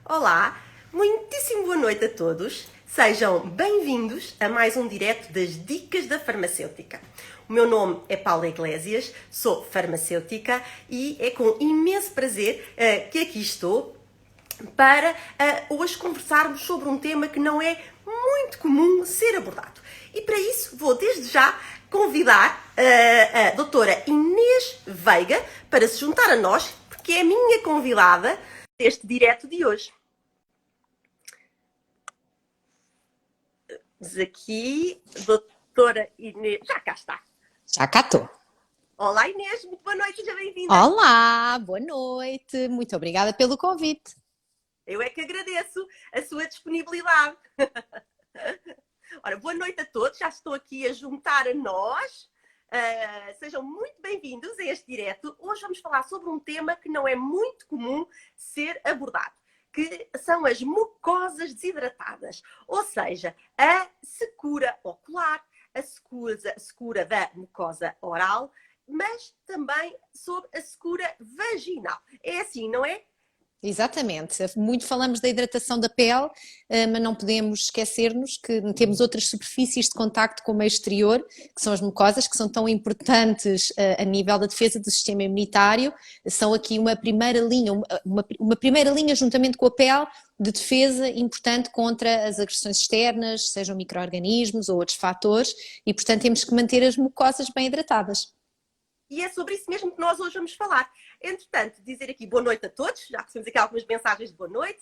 Olá, muitíssimo boa noite a todos. Sejam bem-vindos a mais um direto das Dicas da Farmacêutica. O meu nome é Paula Iglesias, sou farmacêutica e é com imenso prazer que aqui estou para hoje conversarmos sobre um tema que não é muito comum ser abordado. E para isso vou desde já convidar a doutora Inês Veiga para se juntar a nós, porque é a minha convidada deste direto de hoje. Diz aqui, doutora Inês, já cá está. Já cá estou. Olá Inês, muito boa noite, seja bem-vinda. Olá, boa noite. Muito obrigada pelo convite. Eu é que agradeço a sua disponibilidade. Ora, boa noite a todos, já estou aqui a juntar a nós. Sejam muito bem-vindos a este direto. Hoje vamos falar sobre um tema que não é muito comum ser abordado, que são as mucosas desidratadas, ou seja, a secura ocular, a secura da mucosa oral, mas também sobre a secura vaginal. É assim, não é? Exatamente. Muito falamos da hidratação da pele, mas não podemos esquecer-nos que temos outras superfícies de contacto com o meio exterior, que são as mucosas, que são tão importantes a nível da defesa do sistema imunitário. São aqui uma primeira linha, uma primeira linha juntamente com a pele de defesa importante contra as agressões externas, sejam micro-organismos ou outros fatores, e portanto temos que manter as mucosas bem hidratadas. E é sobre isso mesmo que nós hoje vamos falar. Entretanto, dizer aqui boa noite a todos, já recebemos aqui algumas mensagens de boa noite.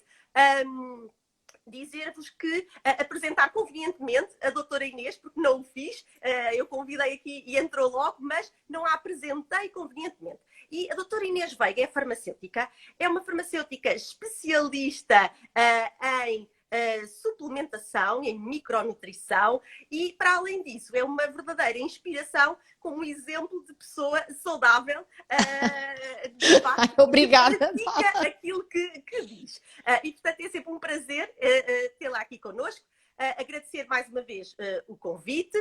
Dizer-vos que apresentar convenientemente a doutora Inês, porque não o fiz, eu convidei aqui e entrou logo, mas não a apresentei convenientemente. E a doutora Inês Veiga é farmacêutica, é uma farmacêutica especialista em suplementação, em micronutrição e, para além disso, é uma verdadeira inspiração como um exemplo de pessoa saudável de facto, Obrigada, que pratica aquilo que diz. E, portanto, é sempre um prazer tê-la aqui connosco. Agradecer mais uma vez o convite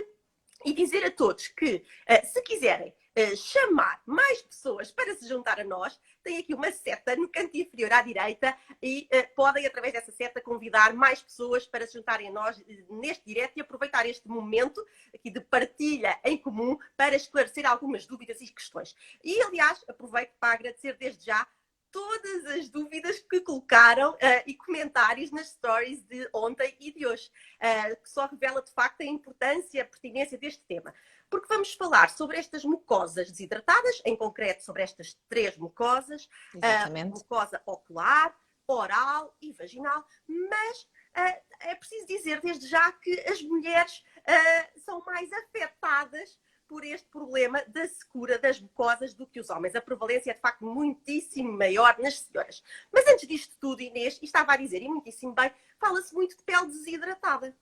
e dizer a todos que, se quiserem chamar mais pessoas para se juntar a nós, tem aqui uma seta no canto inferior à direita e podem, através dessa seta, convidar mais pessoas para se juntarem a nós neste direto e aproveitar este momento aqui de partilha em comum para esclarecer algumas dúvidas e questões. E, aliás, aproveito para agradecer desde já todas as dúvidas que colocaram e comentários nas stories de ontem e de hoje, que só revela de facto a importância e a pertinência deste tema. Porque vamos falar sobre estas mucosas desidratadas, em concreto sobre estas três mucosas, mucosa ocular, oral e vaginal, mas é preciso dizer desde já que as mulheres são mais afetadas por este problema da secura das mucosas do que os homens. A prevalência é, de facto, muitíssimo maior nas senhoras. Mas antes disto tudo, Inês, e estava a dizer, e muitíssimo bem, fala-se muito de pele desidratada.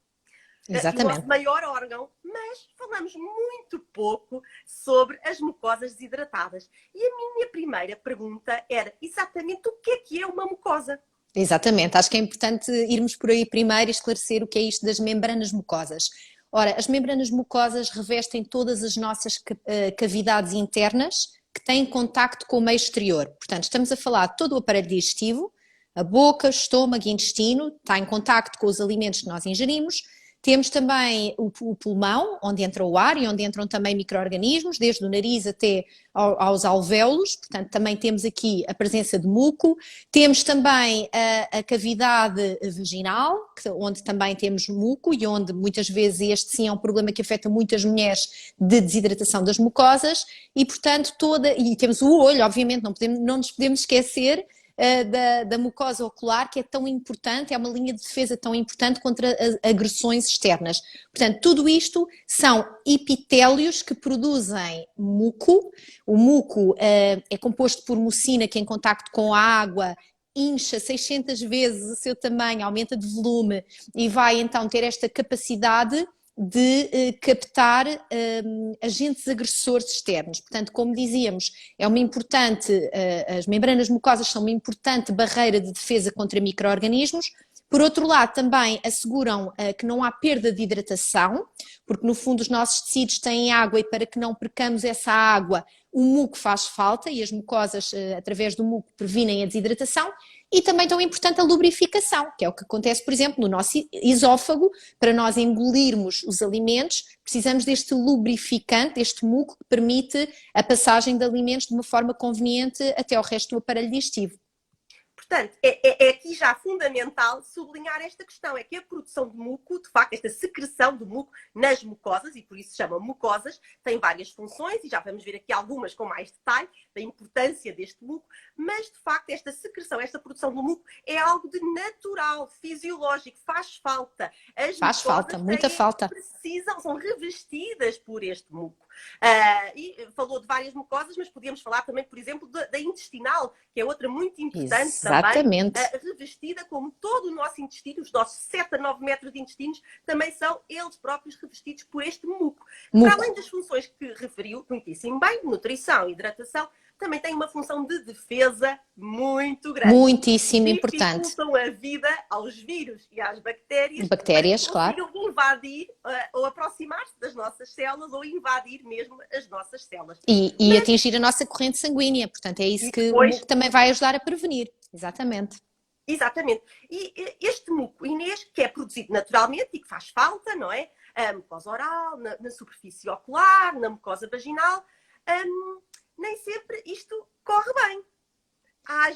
Exatamente. O nosso maior órgão, mas falamos muito pouco sobre as mucosas desidratadas. E a minha primeira pergunta era exatamente o que é uma mucosa? Exatamente, acho que é importante irmos por aí primeiro e esclarecer o que é isto das membranas mucosas. Ora, as membranas mucosas revestem todas as nossas cavidades internas que têm contacto com o meio exterior. Portanto, estamos a falar de todo o aparelho digestivo, a boca, estômago e intestino, está em contacto com os alimentos que nós ingerimos. Temos também o pulmão, onde entra o ar e onde entram também micro-organismos, desde o nariz até aos alvéolos, portanto também temos aqui a presença de muco. Temos também a cavidade vaginal, onde também temos muco e onde muitas vezes este sim é um problema que afeta muitas mulheres de desidratação das mucosas e portanto e temos o olho, obviamente, não nos podemos esquecer da mucosa ocular, que é tão importante, é uma linha de defesa tão importante contra as agressões externas. Portanto, tudo isto são epitélios que produzem muco. O muco é composto por mucina que em contacto com a água incha 600 vezes o seu tamanho, aumenta de volume e vai então ter esta capacidade de captar agentes agressores externos. Portanto, como dizíamos, as membranas mucosas são uma importante barreira de defesa contra micro-organismos, Por outro lado, também asseguram que não há perda de hidratação, porque no fundo os nossos tecidos têm água e para que não percamos essa água, o muco faz falta e as mucosas, através do muco, previnem a desidratação. E também tão importante a lubrificação, que é o que acontece, por exemplo, no nosso esófago. Para nós engolirmos os alimentos, precisamos deste lubrificante, deste muco, que permite a passagem de alimentos de uma forma conveniente até ao resto do aparelho digestivo. Portanto, é aqui já fundamental sublinhar esta questão, é que a produção de muco, de facto, esta secreção de muco nas mucosas, e por isso se chamam mucosas, tem várias funções, e já vamos ver aqui algumas com mais detalhe, da importância deste muco, mas de facto esta secreção, esta produção do muco é algo de natural, fisiológico, faz falta. Faz falta, muita falta. Precisam, são revestidas por este muco. E falou de várias mucosas, mas podíamos falar também, por exemplo, da intestinal, que é outra muito importante. Exatamente. Também, revestida como todo o nosso intestino, os nossos 7 a 9 metros de intestinos, também são eles próprios revestidos por este muco. Para além das funções que referiu, muitíssimo bem, nutrição, hidratação, também tem uma função de defesa muito grande. Muitíssimo importante. Dificultam a vida aos vírus e às bactérias. Bactérias, claro. Invadir ou aproximar-se das nossas células ou invadir mesmo as nossas células. E atingir a nossa corrente sanguínea. Portanto, é isso que o muco também vai ajudar a prevenir. Exatamente. Exatamente. E este muco, Inês, que é produzido naturalmente e que faz falta, não é? A mucosa oral, na superfície ocular, na mucosa vaginal, nem sempre isto corre bem.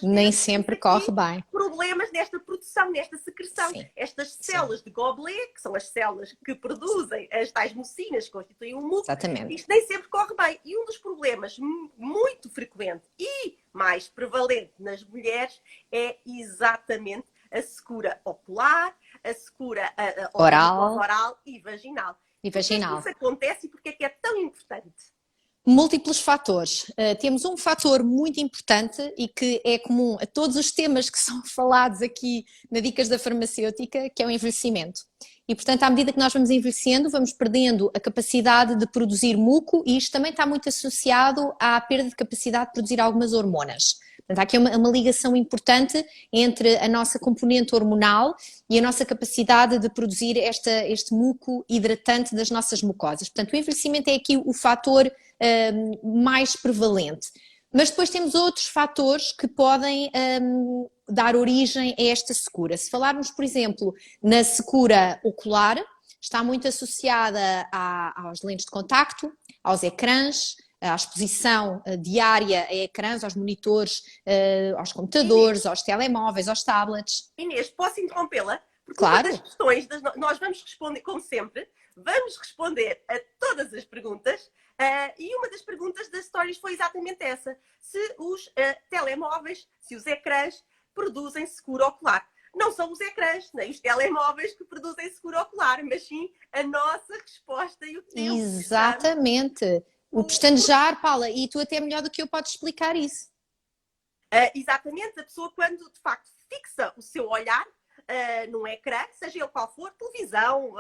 Nem sempre corre bem. Problemas nesta produção, nesta secreção. Sim. Estas células de Goblet, que são as células que produzem as tais mucinas que constituem o muco, Exatamente. isto nem sempre corre bem. E um dos problemas muito frequente e mais prevalente nas mulheres é exatamente a secura ocular, a secura oral e vaginal. E vaginal. Porque isso acontece e porque é que é tão importante? Múltiplos fatores. Temos um fator muito importante e que é comum a todos os temas que são falados aqui na Dicas da Farmacêutica, que é o envelhecimento. E, portanto, à medida que nós vamos envelhecendo, vamos perdendo a capacidade de produzir muco e isto também está muito associado à perda de capacidade de produzir algumas hormonas. Portanto, há aqui uma ligação importante entre a nossa componente hormonal e a nossa capacidade de produzir este muco hidratante das nossas mucosas. Portanto, o envelhecimento é aqui o fator mais prevalente. Mas depois temos outros fatores que podem dar origem a esta secura. Se falarmos, por exemplo, na secura ocular, está muito associada às lentes de contacto, aos ecrãs, à exposição diária a ecrãs, aos monitores, aos computadores, aos telemóveis, aos tablets. Inês, posso interrompê-la? Porque claro. Uma das questões, nós vamos responder, como sempre, vamos responder a todas as perguntas e uma das perguntas das stories foi exatamente essa. Se os telemóveis, se os ecrãs produzem secura ocular. Não são os ecrãs, nem os telemóveis que produzem secura ocular, mas sim a nossa resposta e o tempo. Exatamente. O pestanejar, Paula, e tu até melhor do que eu podes explicar isso. Exatamente, a pessoa quando de facto fixa o seu olhar num ecrã, seja ele qual for, televisão,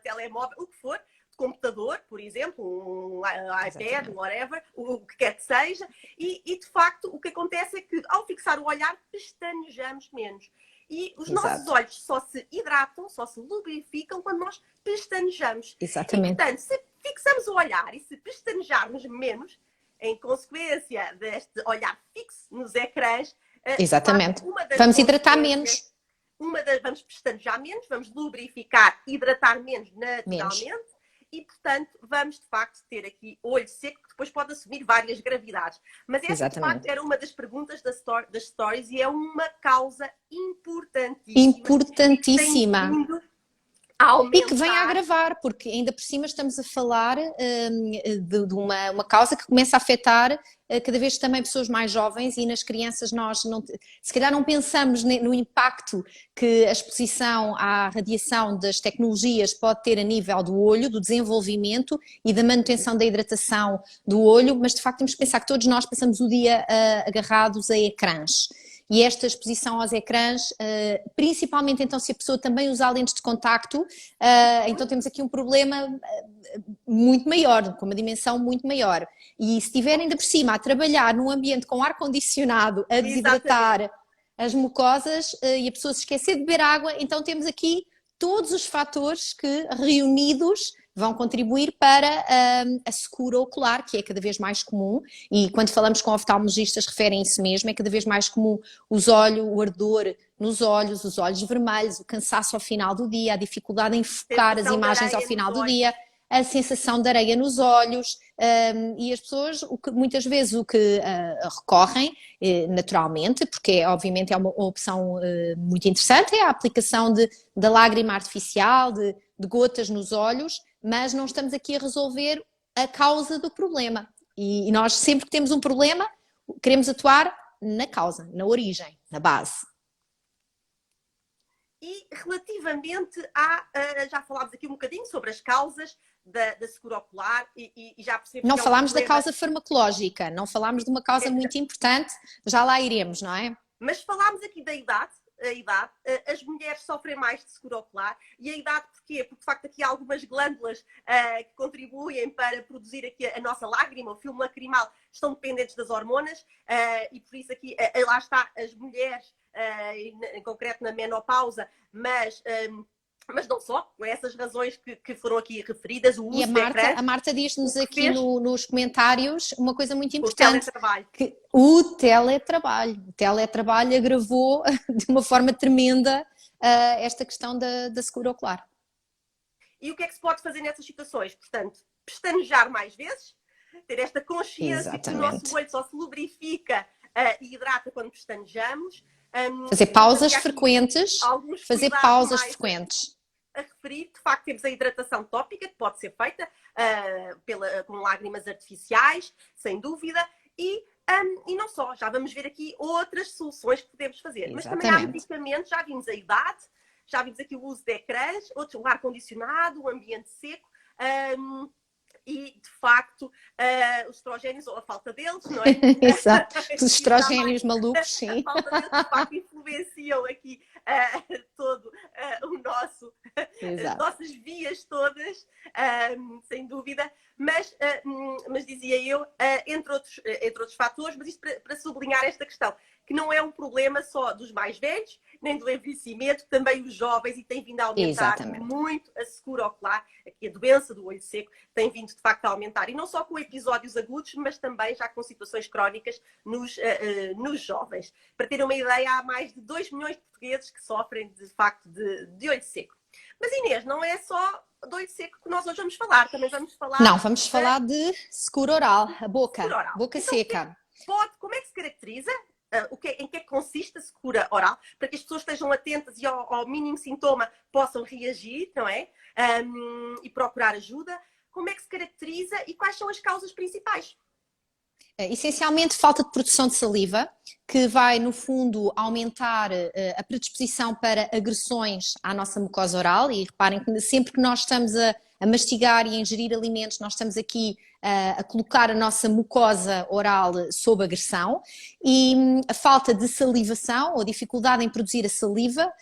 telemóvel, o que for, computador, por exemplo, um iPad, whatever, o que quer que seja, e de facto o que acontece é que ao fixar o olhar pestanejamos menos. E os nossos olhos só se hidratam, só se lubrificam quando nós pestanejamos. Exatamente. E, portanto, se fixamos o olhar e se pestanejarmos menos, em consequência deste olhar fixo nos ecrãs, exatamente. Vamos hidratar menos. Vamos pestanejar menos, vamos lubrificar, hidratar menos naturalmente. E, portanto, vamos, de facto, ter aqui olho seco, que depois pode assumir várias gravidades. Mas essa, de facto, era uma das perguntas das stories e é uma causa importantíssima. Importantíssima. E que vem a agravar, porque ainda por cima estamos a falar de uma causa que começa a afetar cada vez também pessoas mais jovens e nas crianças nós se calhar não pensamos no impacto que a exposição à radiação das tecnologias pode ter a nível do olho, do desenvolvimento e da manutenção da hidratação do olho, mas de facto temos que pensar que todos nós passamos o dia agarrados a ecrãs. E esta exposição aos ecrãs, principalmente então se a pessoa também usar lentes de contacto, então temos aqui um problema muito maior, com uma dimensão muito maior. E se estiver ainda por cima a trabalhar num ambiente com ar-condicionado, a desidratar, as mucosas e a pessoa se esquecer de beber água, então temos aqui todos os fatores que reunidos vão contribuir para a secura ocular, que é cada vez mais comum, e quando falamos com oftalmologistas referem isso mesmo, é cada vez mais comum o ardor nos olhos, os olhos vermelhos, o cansaço ao final do dia, a dificuldade em focar as imagens ao final do dia, a sensação de areia nos olhos, e as pessoas muitas vezes o que recorrem naturalmente, porque obviamente é uma opção muito interessante, é a aplicação da lágrima artificial, de gotas nos olhos, mas não estamos aqui a resolver a causa do problema. E nós sempre que temos um problema queremos atuar na causa, na origem, na base. E relativamente já falámos aqui um bocadinho sobre as causas da secura ocular e já percebemos. Não falámos da causa farmacológica, não falámos de uma causa muito importante, já lá iremos, não é? Mas falámos aqui da idade, as mulheres sofrem mais de secura ocular e a idade porquê? Porque de facto aqui há algumas glândulas que contribuem para produzir aqui a nossa lágrima, o filme lacrimal, estão dependentes das hormonas e por isso aqui lá está as mulheres, em concreto na menopausa, mas não só, com essas razões que foram aqui referidas, o uso e a Marta diz-nos aqui nos comentários uma coisa muito importante. O teletrabalho agravou de uma forma tremenda esta questão da secura ocular. E o que é que se pode fazer nessas situações? Portanto, pestanejar mais vezes, ter esta consciência que o nosso olho só se lubrifica e hidrata quando pestanejamos. Fazer pausas frequentes, fazer pausas frequentes. A referir, de facto, temos a hidratação tópica, que pode ser feita com lágrimas artificiais, sem dúvida, e não só, já vamos ver aqui outras soluções que podemos fazer. Exatamente. Mas também há medicamentos, já vimos a idade, já vimos aqui o uso de ecrãs, o ar-condicionado, o ambiente seco, e, de facto, os estrogénios, ou a falta deles, não é? Exato, os estrogénios malucos, sim. A falta deles, de facto, influenciam aqui todo as nossas vias todas, sem dúvida. Mas dizia eu, entre outros fatores, mas isto para sublinhar esta questão, que não é um problema só dos mais velhos, nem do envelhecimento, também os jovens, e tem vindo a aumentar muito a secura ocular, aqui a doença do olho seco tem vindo de facto a aumentar, e não só com episódios agudos, mas também já com situações crónicas nos jovens. Para ter uma ideia, há mais de 2 milhões de portugueses que sofrem de facto de olho seco. Mas Inês, não é só do olho seco que nós hoje vamos falar, também vamos falar... Não, vamos falar de secura oral, a boca, boca então, seca. Como é que se caracteriza? Em que é que consiste a secura oral, para que as pessoas estejam atentas e ao mínimo sintoma possam reagir, não é? E procurar ajuda. Como é que se caracteriza e quais são as causas principais? Essencialmente falta de produção de saliva, que vai no fundo aumentar a predisposição para agressões à nossa mucosa oral, e reparem que sempre que nós estamos a mastigar e a ingerir alimentos, nós estamos aqui a colocar a nossa mucosa oral sob agressão, e a falta de salivação ou dificuldade em produzir a saliva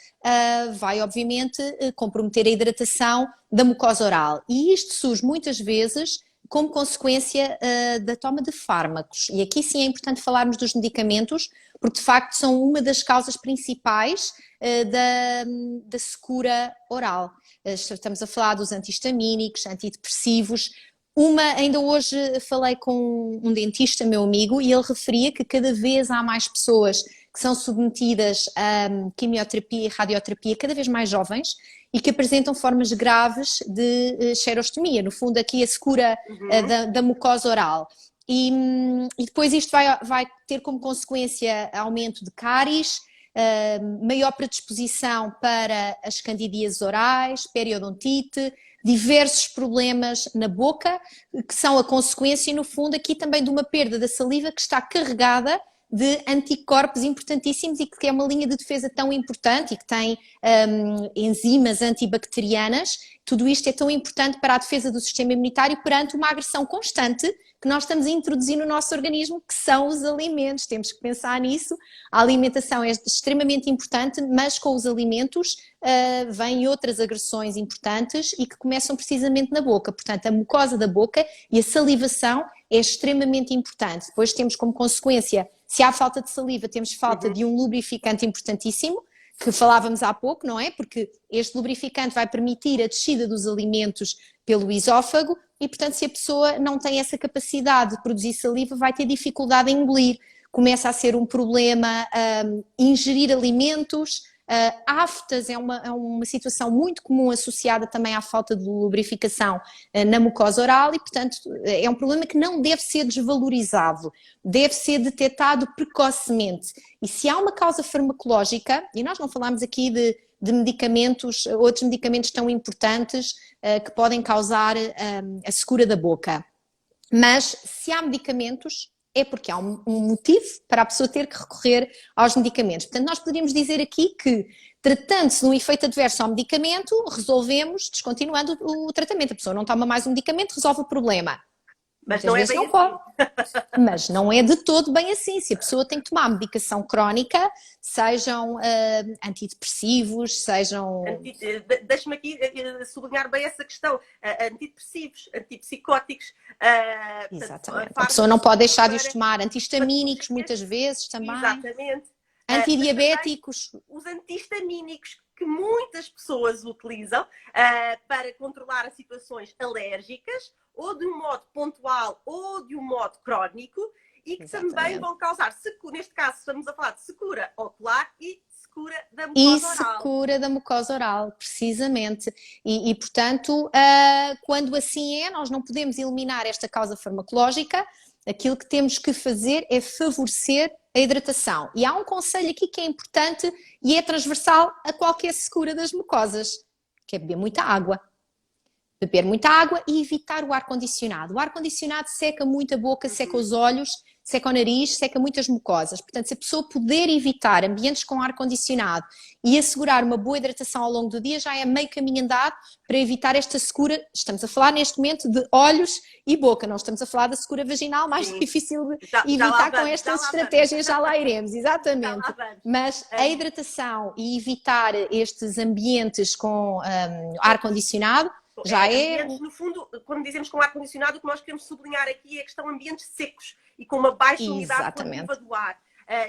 vai obviamente comprometer a hidratação da mucosa oral, e isto surge muitas vezes como consequência da toma de fármacos. E aqui sim é importante falarmos dos medicamentos, porque de facto são uma das causas principais da secura oral. Estamos a falar dos antihistamínicos, antidepressivos. Ainda hoje falei com um dentista, meu amigo, e ele referia que cada vez há mais pessoas que são submetidas a quimioterapia e radioterapia, cada vez mais jovens, e que apresentam formas graves de xerostomia, no fundo aqui a secura da mucosa oral. E depois isto vai ter como consequência aumento de cáries, maior predisposição para as candidíases orais, periodontite, diversos problemas na boca, que são a consequência, no fundo, aqui também de uma perda da saliva que está carregada de anticorpos importantíssimos e que é uma linha de defesa tão importante e que tem enzimas antibacterianas. Tudo isto é tão importante para a defesa do sistema imunitário perante uma agressão constante que nós estamos a introduzir no nosso organismo, que são os alimentos. Temos que pensar nisso. A alimentação é extremamente importante, mas com os alimentos vêm outras agressões importantes e que começam precisamente na boca. Portanto, a mucosa da boca e a salivação é extremamente importante. Depois temos como consequência Se há falta de saliva, temos falta de um lubrificante importantíssimo, que falávamos há pouco, não é? Porque este lubrificante vai permitir a descida dos alimentos pelo esófago e, portanto, se a pessoa não tem essa capacidade de produzir saliva, vai ter dificuldade em engolir. Começa a ser um problema ingerir alimentos. Aftas é uma situação muito comum associada também à falta de lubrificação na mucosa oral e, portanto, é um problema que não deve ser desvalorizado, deve ser detectado precocemente. E se há uma causa farmacológica, e nós não falamos aqui de medicamentos, outros medicamentos tão importantes que podem causar a secura da boca, mas se há medicamentos, é porque há um motivo para a pessoa ter que recorrer aos medicamentos. Portanto, nós poderíamos dizer aqui que, tratando-se de um efeito adverso ao medicamento, resolvemos descontinuando o tratamento. A pessoa não toma mais um medicamento, resolve o problema. Mas Muitas não é vezes bem não assim. pode. Mas não é de todo bem assim. Se a pessoa tem que tomar medicação crónica, sejam antidepressivos, sejam... Deixa-me aqui sublinhar bem essa questão. Antidepressivos, antipsicóticos. Exatamente. A pessoa não pode deixar de os tomar. Antihistamínicos, muitas vezes, também. Exatamente. Antidiabéticos. Os antihistamínicos que muitas pessoas utilizam para controlar as situações alérgicas, ou de um modo pontual ou de um modo crónico, e que também vão causar, neste caso estamos a falar de secura ocular e secura da mucosa oral. E secura da mucosa oral, precisamente. E portanto, quando assim é, nós não podemos eliminar esta causa farmacológica, aquilo que temos que fazer é favorecer a hidratação. E há um conselho aqui que é importante e é transversal a qualquer secura das mucosas, que é beber muita água. Beber muita água e evitar o ar-condicionado. O ar-condicionado seca muito a boca, seca os olhos, seca o nariz, seca muitas mucosas. Portanto, se a pessoa puder evitar ambientes com ar-condicionado e assegurar uma boa hidratação ao longo do dia, já é meio caminho andado para evitar esta secura. Estamos a falar neste momento de olhos e boca, não estamos a falar da secura vaginal, mais difícil de evitar com estas estratégias, já lá iremos, exatamente. Mas a hidratação e evitar estes ambientes com ar-condicionado, já ambientes, no fundo, quando dizemos com ar-condicionado, o que nós queremos sublinhar aqui é a questão de ambientes secos e com uma baixa umidade relativa do ar.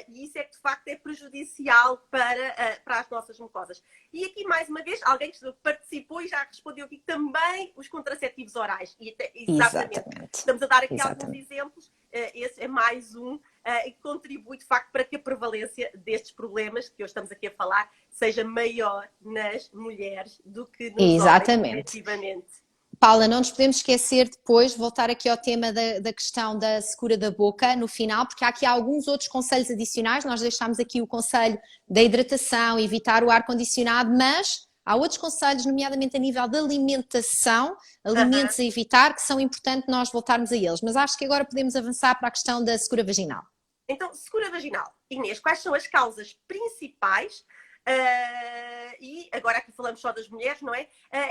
E isso é que, de facto, é prejudicial para as nossas mucosas. E aqui, mais uma vez, alguém que participou e já respondeu aqui também os contraceptivos orais. Exatamente. Estamos a dar aqui alguns exemplos. Esse é mais um e que contribui, de facto, para que a prevalência destes problemas que hoje estamos aqui a falar seja maior nas mulheres do que nos homens, efetivamente. Paula, não nos podemos esquecer depois, voltar aqui ao tema da questão da secura da boca no final, porque há aqui alguns outros conselhos adicionais. Nós deixámos aqui o conselho da hidratação, evitar o ar-condicionado, mas há outros conselhos, nomeadamente a nível da alimentação, alimentos a evitar, que são importantes nós voltarmos a eles. Mas acho que agora podemos avançar para a questão da secura vaginal. Então, secura vaginal. Inês, quais são as causas principais? E agora aqui falamos só das mulheres, não é?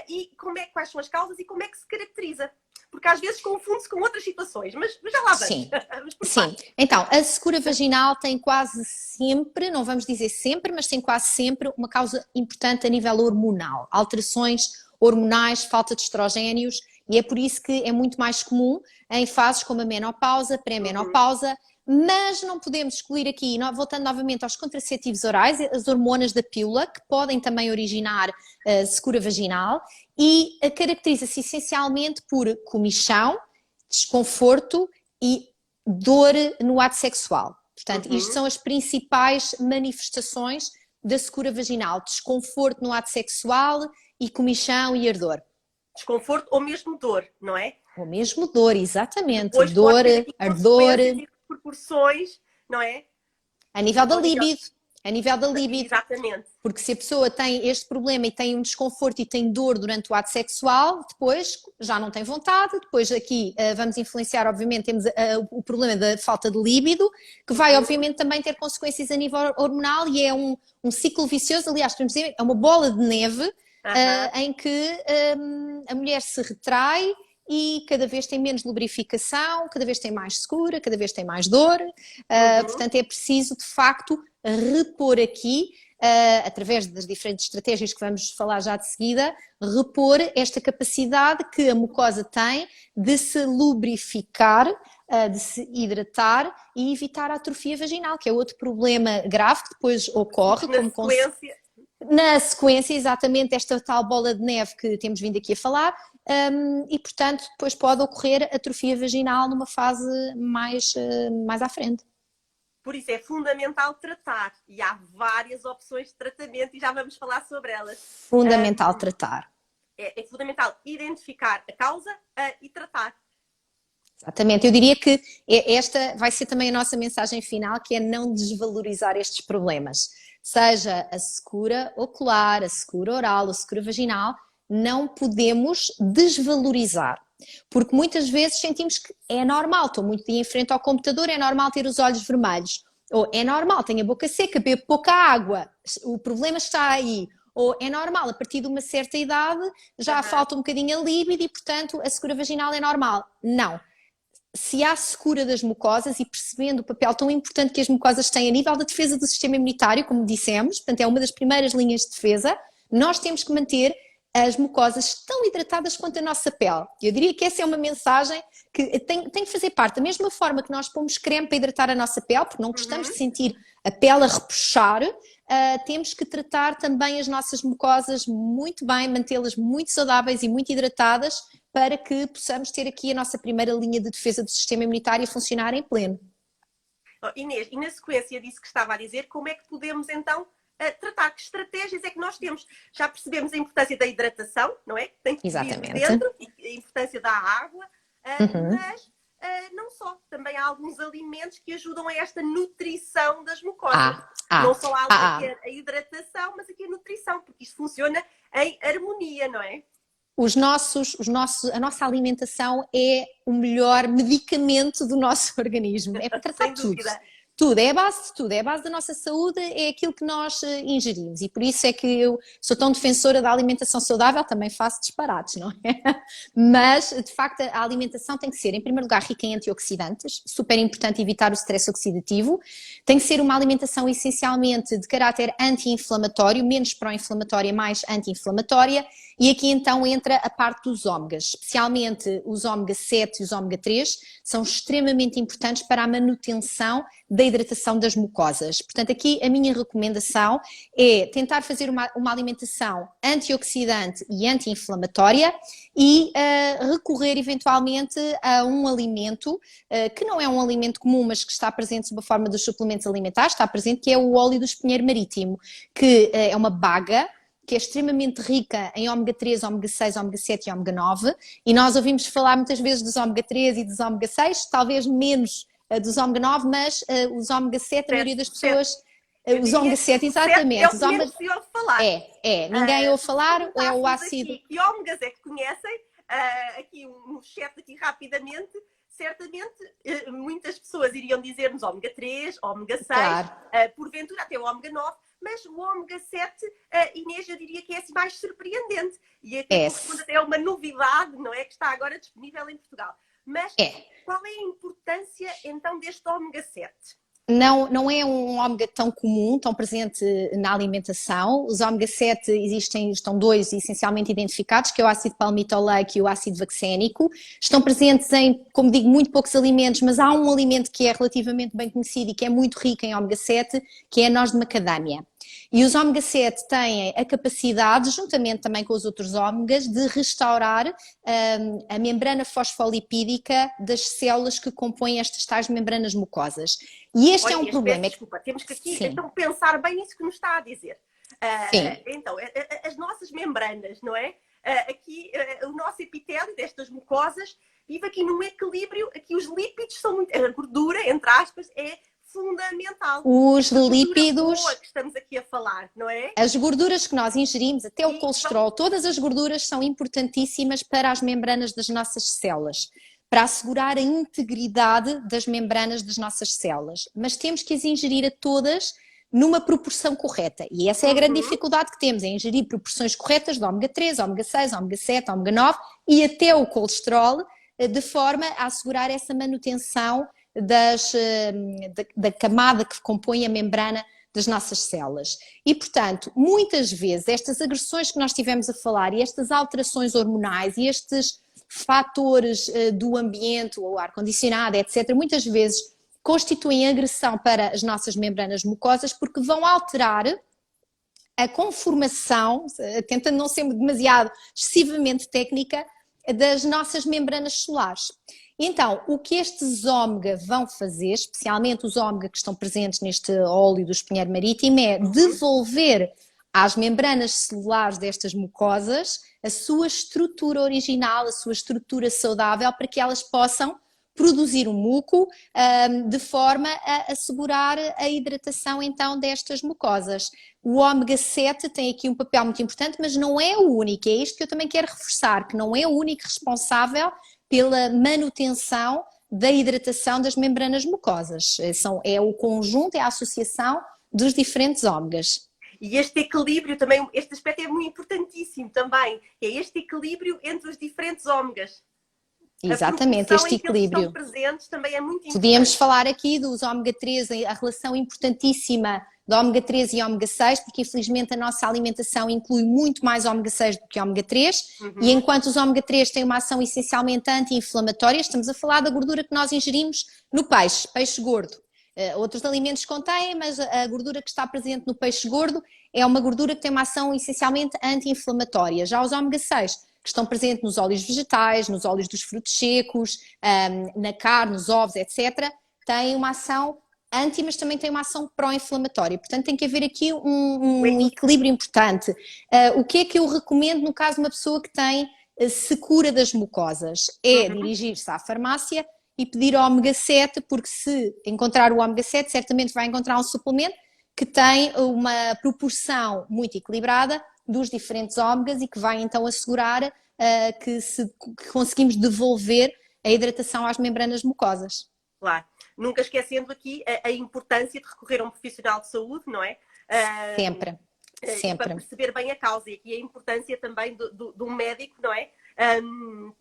E quais são as causas e como é que se caracteriza? Porque às vezes confunde-se com outras situações, mas já lá vamos. Sim. Então, a secura vaginal tem quase sempre, não vamos dizer sempre, mas tem quase sempre uma causa importante a nível hormonal. Alterações hormonais, falta de estrogénios, e é por isso que é muito mais comum em fases como a menopausa, pré-menopausa, mas não podemos excluir aqui, voltando novamente aos contraceptivos orais, as hormonas da pílula, que podem também originar secura vaginal, e caracteriza-se essencialmente por comichão, desconforto e dor no ato sexual. Portanto, isto são as principais manifestações da secura vaginal: desconforto no ato sexual e comichão e ardor. Desconforto ou mesmo dor, não é? Ou mesmo dor, exatamente. Depois dor, ardor. Proporções, não é? A nível da libido. A nível da libido. Exatamente. Porque se a pessoa tem este problema e tem um desconforto e tem dor durante o ato sexual, depois já não tem vontade. Depois aqui vamos influenciar, obviamente, temos o problema da falta de líbido, que vai obviamente também ter consequências a nível hormonal, e é um ciclo vicioso. Aliás, podemos dizer, é uma bola de neve em que a mulher se retrai e cada vez tem menos lubrificação, cada vez tem mais secura, cada vez tem mais dor. Portanto, é preciso, de facto, repor aqui, através das diferentes estratégias que vamos falar já de seguida, repor esta capacidade que a mucosa tem de se lubrificar de se hidratar e evitar a atrofia vaginal, que é outro problema grave que depois ocorre Na sequência. Na sequência, exatamente, esta tal bola de neve que temos vindo aqui a falar, e portanto depois pode ocorrer atrofia vaginal numa fase mais à frente. Por isso é fundamental tratar e há várias opções de tratamento e já vamos falar sobre elas. Fundamental tratar. É fundamental identificar a causa e tratar. Exatamente, eu diria que esta vai ser também a nossa mensagem final, que é não desvalorizar estes problemas. Seja a secura ocular, a secura oral, a secura vaginal, não podemos desvalorizar. Porque muitas vezes sentimos que é normal, estou muito dia em frente ao computador, é normal ter os olhos vermelhos. Ou é normal, tenho a boca seca, bebo pouca água, o problema está aí. Ou é normal, a partir de uma certa idade já falta um bocadinho a líbido e, portanto, a secura vaginal é normal. Não. Se há secura das mucosas e percebendo o papel tão importante que as mucosas têm a nível da defesa do sistema imunitário, como dissemos, portanto é uma das primeiras linhas de defesa, nós temos que manter as mucosas tão hidratadas quanto a nossa pele. Eu diria que essa é uma mensagem que tem que fazer parte. Da mesma forma que nós pomos creme para hidratar a nossa pele, porque não gostamos de sentir a pele a repuxar, temos que tratar também as nossas mucosas muito bem, mantê-las muito saudáveis e muito hidratadas para que possamos ter aqui a nossa primeira linha de defesa do sistema imunitário a funcionar em pleno. Inês, e na sequência disso que estava a dizer, como é que podemos então tratar? Que estratégias é que nós temos? Já percebemos a importância da hidratação, não é? Tem que vir dentro, e a importância da água, mas não só. Também há alguns alimentos que ajudam a esta nutrição das mucosas. Não só a hidratação, mas aqui a nutrição, porque isto funciona em harmonia, não é? A nossa alimentação é o melhor medicamento do nosso organismo. É para tratar tudo. Tudo, é a base de tudo, é a base da nossa saúde, é aquilo que nós ingerimos e por isso é que eu sou tão defensora da alimentação saudável, também faço disparates, não é? Mas, de facto, a alimentação tem que ser, em primeiro lugar, rica em antioxidantes, super importante evitar o stress oxidativo, tem que ser uma alimentação essencialmente de caráter anti-inflamatório, menos pró-inflamatória, mais anti-inflamatória, e aqui então entra a parte dos ômegas, especialmente os ômega 7 e os ômega 3, são extremamente importantes para a manutenção da hidratação das mucosas. Portanto, aqui a minha recomendação é tentar fazer uma alimentação antioxidante e anti-inflamatória e recorrer eventualmente a um alimento que não é um alimento comum, mas que está presente sob a forma dos suplementos alimentares, está presente, que é o óleo do espinheiro marítimo, que é uma baga, que é extremamente rica em ômega 3, ômega 6, ômega 7 e ômega 9, e nós ouvimos falar muitas vezes dos ômega 3 e dos ômega 6, talvez menos dos ômega 9, mas os ômega 7, a maioria das pessoas... Os ômega 7, exatamente. É o que menos se ouve falar. Ninguém ouve falar, é o ácido... Aqui, que ômegas é que conhecem? Aqui um chat aqui rapidamente. Certamente muitas pessoas iriam dizer-nos ômega 3, ômega 6, claro. Porventura até o ômega 9, mas o ômega 7, Inês, eu diria que é assim mais surpreendente. E até corresponde até a uma novidade, não é? Que está agora disponível em Portugal. Mas qual é a importância então deste ômega 7? Não é um ômega tão comum, tão presente na alimentação. Os ômega 7 estão dois essencialmente identificados, que é o ácido palmitoleico e o ácido vaxénico. Estão presentes em, como digo, muito poucos alimentos, mas há um alimento que é relativamente bem conhecido e que é muito rico em ômega 7, que é a noz de macadâmia. E os ômega 7 têm a capacidade, juntamente também com os outros ômegas, de restaurar a membrana fosfolipídica das células que compõem estas tais membranas mucosas. E este é um problema. Desculpa, temos que aqui então pensar bem nisso que nos está a dizer. Então, as nossas membranas, não é? Aqui, o nosso epitélio destas mucosas vive aqui num equilíbrio, aqui os lípidos são muito... A gordura, entre aspas, é fundamental. Os lípidos boa que estamos aqui a falar, não é? As gorduras que nós ingerimos, até o colesterol, todas as gorduras são importantíssimas para as membranas das nossas células, para assegurar a integridade das membranas das nossas células. Mas temos que as ingerir a todas numa proporção correta. E essa é a grande dificuldade que temos, é ingerir proporções corretas de ômega 3, ômega 6, ômega 7, ômega 9 e até o colesterol, de forma a assegurar essa manutenção da camada que compõe a membrana das nossas células. E, portanto, muitas vezes estas agressões que nós estivemos a falar e estas alterações hormonais e fatores do ambiente, o ar-condicionado, etc., muitas vezes constituem agressão para as nossas membranas mucosas porque vão alterar a conformação, tentando não ser demasiado excessivamente técnica, das nossas membranas solares. Então, o que estes ômega vão fazer, especialmente os ômega que estão presentes neste óleo do espinheiro marítimo, é devolver às membranas celulares destas mucosas a sua estrutura original, a sua estrutura saudável, para que elas possam produzir um muco de forma a assegurar a hidratação então destas mucosas. O ômega 7 tem aqui um papel muito importante, mas não é o único, é isto que eu também quero reforçar, que não é o único responsável pela manutenção da hidratação das membranas mucosas. É o conjunto, é a associação dos diferentes ômegas. E este equilíbrio também, este aspecto é muito importantíssimo também, é este equilíbrio entre os diferentes ômegas. Exatamente, este equilíbrio. Presentes também é muito importante. Podíamos falar aqui dos ômega 3, a relação importantíssima de ômega 3 e ômega 6, porque infelizmente a nossa alimentação inclui muito mais ômega 6 do que ômega 3, e enquanto os ômega 3 têm uma ação essencialmente anti-inflamatória, estamos a falar da gordura que nós ingerimos no peixe, peixe gordo. Outros alimentos contêm, mas a gordura que está presente no peixe gordo é uma gordura que tem uma ação essencialmente anti-inflamatória. Já os ômega 6, que estão presentes nos óleos vegetais, nos óleos dos frutos secos, na carne, nos ovos, etc., têm uma ação mas também têm uma ação pró-inflamatória. Portanto, tem que haver aqui um equilíbrio importante. O que é que eu recomendo no caso de uma pessoa que tem secura das mucosas? É dirigir-se à farmácia e pedir ômega 7, porque se encontrar o ômega 7, certamente vai encontrar um suplemento que tem uma proporção muito equilibrada dos diferentes ômegas e que vai então assegurar que conseguimos devolver a hidratação às membranas mucosas. Claro. Nunca esquecendo aqui a importância de recorrer a um profissional de saúde, não é? Sempre. Para perceber bem a causa, e aqui a importância também de um médico, não é?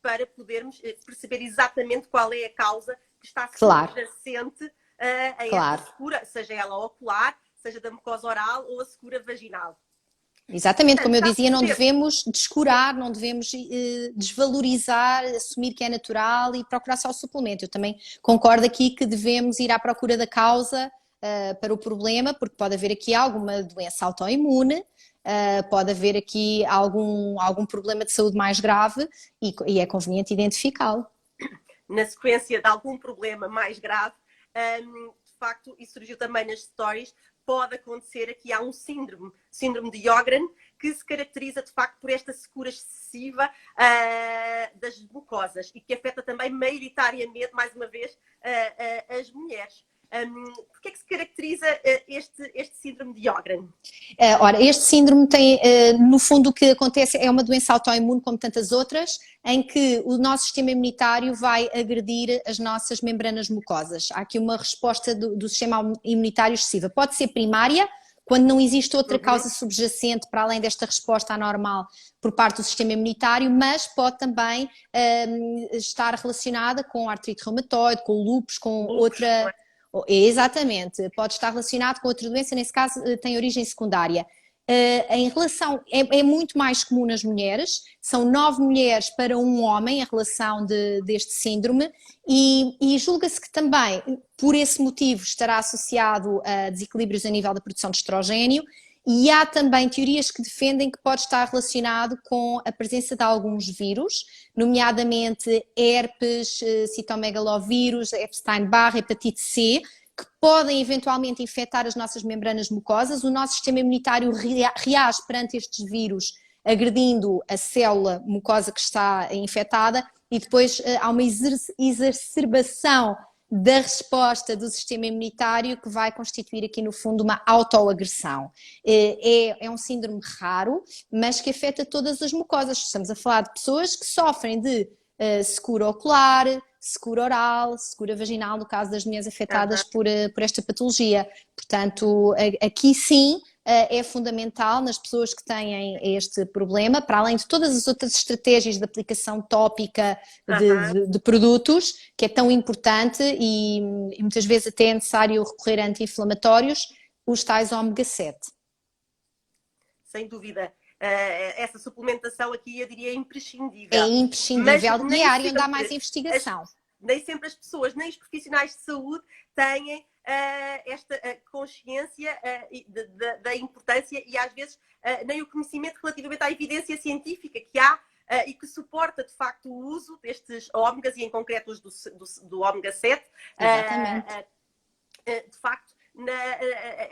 Para podermos perceber exatamente qual é a causa que está subjacente a essa secura, seja ela ocular, seja da mucosa oral ou a secura vaginal. Exatamente, como eu dizia, não devemos descurar, não devemos desvalorizar, assumir que é natural e procurar só o suplemento. Eu também concordo aqui que devemos ir à procura da causa para o problema, porque pode haver aqui alguma doença autoimune, pode haver aqui algum problema de saúde mais grave e é conveniente identificá-lo. Na sequência de algum problema mais grave, de facto, e surgiu também nas stories, pode acontecer aqui, há um síndrome de Sjögren, que se caracteriza de facto por esta secura excessiva das mucosas e que afeta também maioritariamente, mais uma vez, as mulheres. Por que é que se caracteriza este síndrome de Sjögren? Ora, este síndrome tem, no fundo, o que acontece é uma doença autoimune como tantas outras, em que o nosso sistema imunitário vai agredir as nossas membranas mucosas. Há aqui uma resposta do sistema imunitário excessiva. Pode ser primária, quando não existe outra causa subjacente para além desta resposta anormal por parte do sistema imunitário, mas pode também estar relacionada com artrite reumatoide, com lúpus, com outra... Exatamente, pode estar relacionado com outra doença, nesse caso tem origem secundária. Em relação, é muito mais comum nas mulheres, são 9 mulheres para um homem a relação deste síndrome e julga-se que também por esse motivo estará associado a desequilíbrios a nível da produção de estrogênio e há também teorias que defendem que pode estar relacionado com a presença de alguns vírus, nomeadamente herpes, citomegalovírus, Epstein-Barr, hepatite C, que podem eventualmente infectar as nossas membranas mucosas. O nosso sistema imunitário reage perante estes vírus, agredindo a célula mucosa que está infectada e depois há uma exacerbação da resposta do sistema imunitário que vai constituir aqui no fundo uma autoagressão. É um síndrome raro, mas que afeta todas as mucosas. Estamos a falar de pessoas que sofrem de secura ocular, secura oral, secura vaginal, no caso das mulheres afetadas por esta patologia. Portanto, aqui sim é fundamental nas pessoas que têm este problema, para além de todas as outras estratégias de aplicação tópica de produtos, que é tão importante e muitas vezes até é necessário recorrer a anti-inflamatórios, os tais ômega 7. Sem dúvida. essa suplementação aqui eu diria imprescindível. É imprescindível e a área onde há mais investigação. Nem sempre as pessoas, nem os profissionais de saúde têm esta consciência da importância e às vezes nem o conhecimento relativamente à evidência científica que há e que suporta de facto o uso destes ômegas e em concreto os do ômega 7. Exatamente. De facto,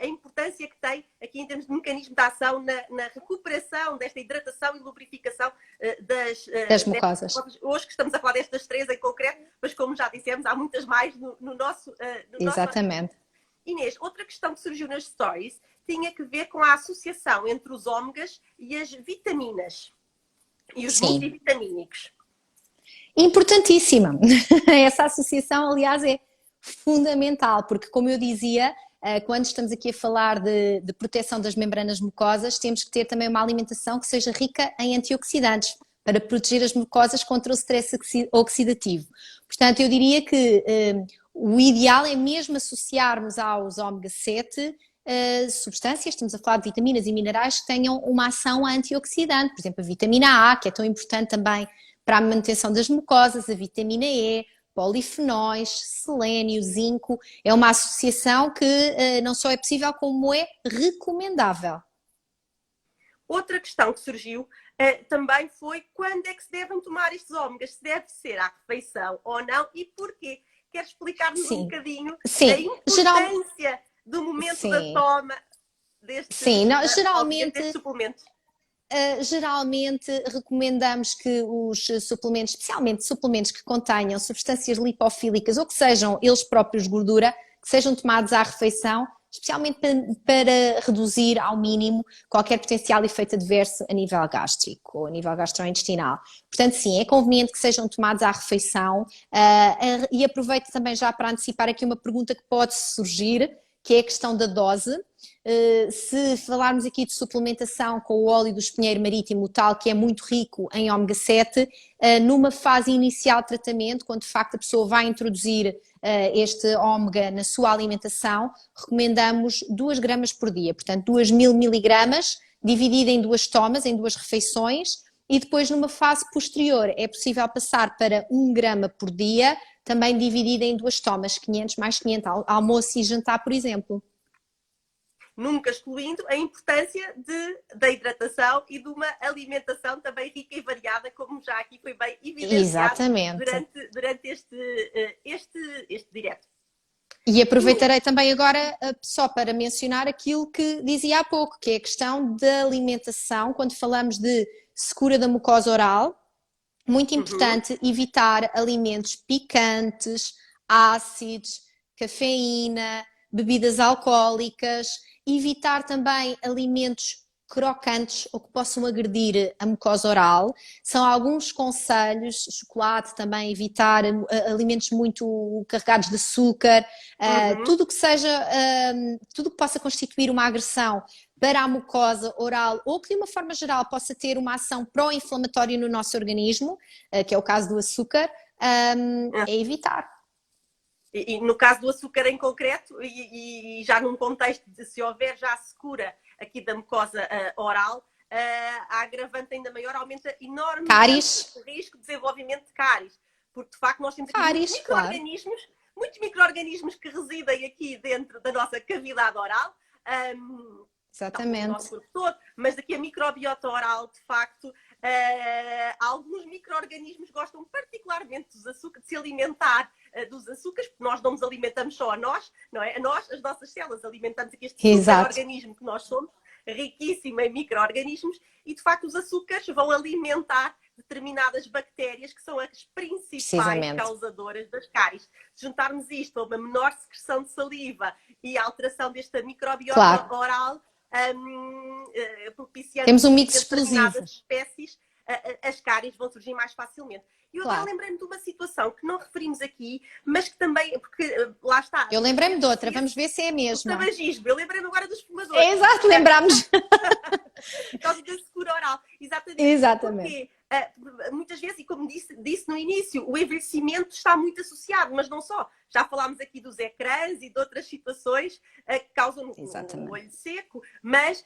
a importância que tem aqui em termos de mecanismo de ação na recuperação desta hidratação e lubrificação das mucosas. Hoje que estamos a falar destas 3 em concreto, mas como já dissemos, há muitas mais no nosso... Exatamente. Inês, outra questão que surgiu nas stories tinha que ver com a associação entre os ômegas e as vitaminas e os multivitamínicos. Importantíssima. Essa associação, aliás, é fundamental, porque como eu dizia, quando estamos aqui a falar de proteção das membranas mucosas, temos que ter também uma alimentação que seja rica em antioxidantes, para proteger as mucosas contra o stress oxidativo. Portanto, eu diria que o ideal é mesmo associarmos aos ômega 7 substâncias, estamos a falar de vitaminas e minerais que tenham uma ação antioxidante, por exemplo, a vitamina A, que é tão importante também para a manutenção das mucosas, a vitamina E, polifenóis, selênio, zinco, é uma associação que não só é possível, como é recomendável. Outra questão que surgiu também foi quando é que se devem tomar estes ômegas, se deve ser à refeição ou não e porquê. Quer explicar-nos um bocadinho a importância do momento da toma destes suplementos? Geralmente recomendamos que os suplementos, especialmente suplementos que contenham substâncias lipofílicas ou que sejam eles próprios gordura, que sejam tomados à refeição, especialmente para reduzir ao mínimo qualquer potencial efeito adverso a nível gástrico ou a nível gastrointestinal. Portanto, sim, é conveniente que sejam tomados à refeição e aproveito também já para antecipar aqui uma pergunta que pode surgir, que é a questão da dose. Se falarmos aqui de suplementação com o óleo do espinheiro marítimo, o tal que é muito rico em ômega 7, numa fase inicial de tratamento, quando de facto a pessoa vai introduzir este ômega na sua alimentação, recomendamos 2 gramas por dia, portanto 2.000 miligramas, dividida em 2 tomas, em 2 refeições, e depois numa fase posterior é possível passar para 1 grama por dia, também dividida em 2 tomas, 500 mais 500, almoço e jantar, por exemplo. Nunca excluindo a importância da hidratação e de uma alimentação também rica e variada, como já aqui foi bem evidenciado durante este direto. E aproveitarei também agora só para mencionar aquilo que dizia há pouco, que é a questão da alimentação, quando falamos de secura da mucosa oral, muito importante evitar alimentos picantes, ácidos, cafeína, bebidas alcoólicas, evitar também alimentos crocantes ou que possam agredir a mucosa oral. São alguns conselhos, chocolate também, evitar alimentos muito carregados de açúcar, tudo que seja, tudo que possa constituir uma agressão para a mucosa oral ou que de uma forma geral possa ter uma ação pró-inflamatória no nosso organismo, que é o caso do açúcar, é evitar. E no caso do açúcar em concreto, e já num contexto de se houver já a secura aqui da mucosa oral, a agravante ainda maior aumenta enormemente o risco de desenvolvimento de cáries. Porque de facto nós temos aqui muitos micro-organismos que residem aqui dentro da nossa cavidade oral. Exatamente. No nosso corpo todo, mas daqui a microbiota oral, de facto, alguns micro-organismos gostam particularmente dos açúcares, de se alimentar dos açúcares, porque nós não nos alimentamos só a nós, não é? A nós, as nossas células, alimentamos aqui este organismo que nós somos, riquíssimo em micro-organismos, e de facto os açúcares vão alimentar determinadas bactérias que são as principais causadoras das cáries. Se juntarmos isto a uma menor secreção de saliva e a alteração desta microbiota oral, propiciando temos um mix explosivo. Espécies, as cáries vão surgir mais facilmente. E eu agora lembrei-me de uma situação que não referimos aqui, mas que também, porque lá está. Eu lembrei-me de outra, vamos ver se é a mesma. O tabagismo, eu lembrei-me agora dos fumadores. Exato, lembramos. Por causa da secura oral. Exatamente. Porque muitas vezes, e como disse no início, o envelhecimento está muito associado, mas não só. Já falámos aqui dos ecrãs e de outras situações que causam o olho seco, mas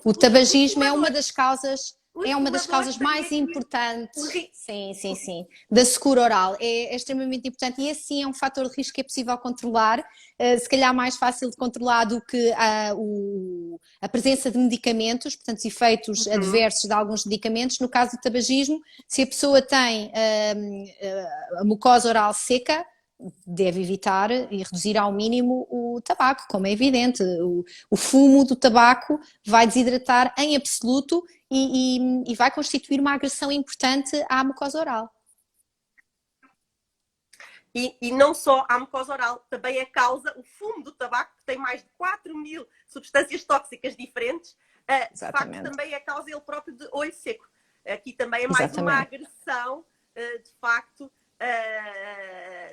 o tabagismo é uma das os causas mais também, importantes, sim, da secura oral. É extremamente importante e esse sim é um fator de risco que é possível controlar, se calhar mais fácil de controlar do que a presença de medicamentos, portanto, os efeitos adversos de alguns medicamentos. No caso do tabagismo, se a pessoa tem a mucosa oral seca, deve evitar e reduzir ao mínimo o tabaco, como é evidente. O fumo do tabaco vai desidratar em absoluto e vai constituir uma agressão importante à mucosa oral. E não só à mucosa oral, também o fumo do tabaco, que tem mais de 4.000 substâncias tóxicas diferentes, de facto também é causa ele próprio de olho seco. Aqui também é mais uma agressão, de facto,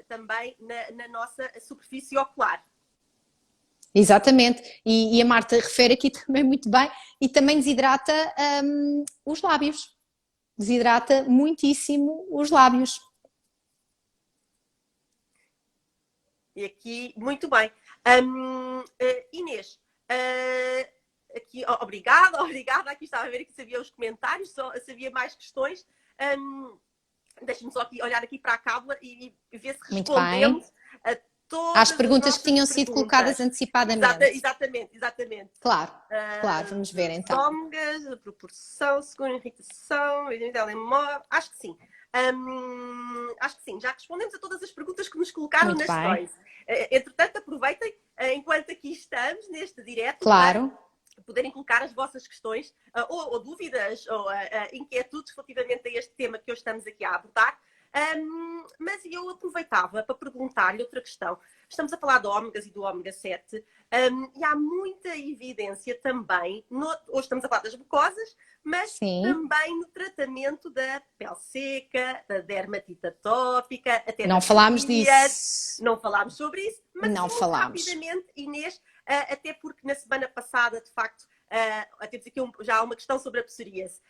também na nossa superfície ocular. Exatamente, e a Marta refere aqui também muito bem, e também desidrata os lábios, desidrata muitíssimo os lábios. E aqui, muito bem. Inês, aqui, obrigada. Aqui estava a ver que sabia os comentários, sabia mais questões. Deixa-me só aqui olhar aqui para a cábula e ver se respondemos a todas às perguntas que tinham sido colocadas antecipadamente. Exatamente. Claro, vamos ver então. Ómegas, a proporção, segunda irritação, telemóvel, acho que sim. Já respondemos a todas as perguntas que nos colocaram nas stories. Entretanto, aproveitem, enquanto aqui estamos, neste direto, claro, para poderem colocar as vossas questões ou dúvidas ou inquietudes relativamente a este tema que hoje estamos aqui a abordar. Mas eu aproveitava para perguntar-lhe outra questão. Estamos a falar do ômegas e do ômega 7 e há muita evidência também, hoje estamos a falar das mucosas, mas também no tratamento da pele seca, da dermatite atópica, até não falámos disso. Não falámos sobre isso, mas não falámos. Rapidamente, Inês, até porque na semana passada, de facto, temos aqui já uma questão sobre a psoríase,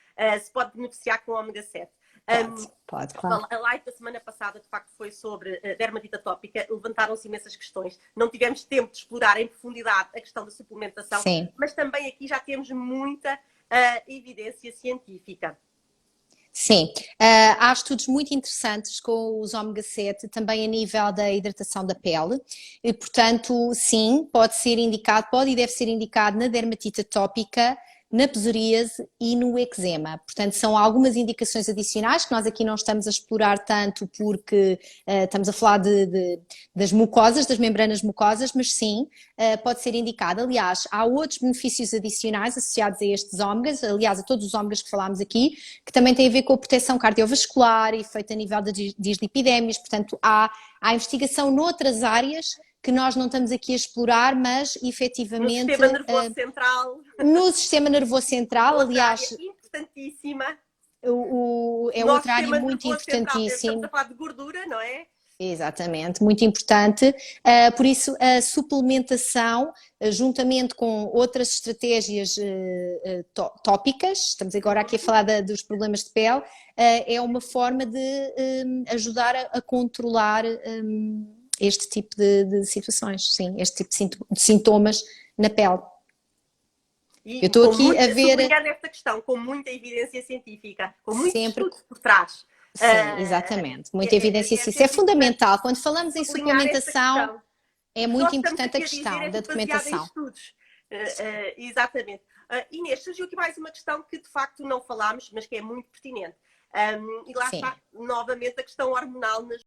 se pode beneficiar com o ômega 7. Pode, claro. A live da semana passada, de facto, foi sobre dermatite atópica. Levantaram-se imensas questões. Não tivemos tempo de explorar em profundidade a questão da suplementação, mas também aqui já temos muita evidência científica. Sim, há estudos muito interessantes com os ômega 7, também a nível da hidratação da pele, e, portanto, sim, pode e deve ser indicado na dermatite atópica, na psoríase e no eczema. Portanto, são algumas indicações adicionais que nós aqui não estamos a explorar tanto porque estamos a falar das mucosas, das membranas mucosas, mas sim, pode ser indicado. Aliás, há outros benefícios adicionais associados a estes ômegas, aliás, a todos os ômegas que falámos aqui, que também têm a ver com a proteção cardiovascular e feita a nível das dislipidémias. Portanto, há investigação noutras áreas que nós não estamos aqui a explorar, mas efetivamente... No sistema nervoso central. No sistema nervoso central, aliás... Área importantíssima. É outra área muito importantíssima. Estamos a falar de gordura, não é? Exatamente, muito importante. Por isso, a suplementação, juntamente com outras estratégias tópicas, estamos agora aqui a falar dos problemas de pele, é uma forma de ajudar a controlar este tipo de situações, sim, este tipo de sintomas na pele. Eu estou aqui a ver... nesta questão, com muita evidência científica, com muitos estudos por trás. Sim, exatamente, muita evidência científica. Isso é fundamental. Quando falamos em suplementação, é muito importante a questão da documentação. Exatamente. Inês, surgiu aqui mais uma questão que de facto não falámos, mas que é muito pertinente. E lá está, novamente, a questão hormonal nas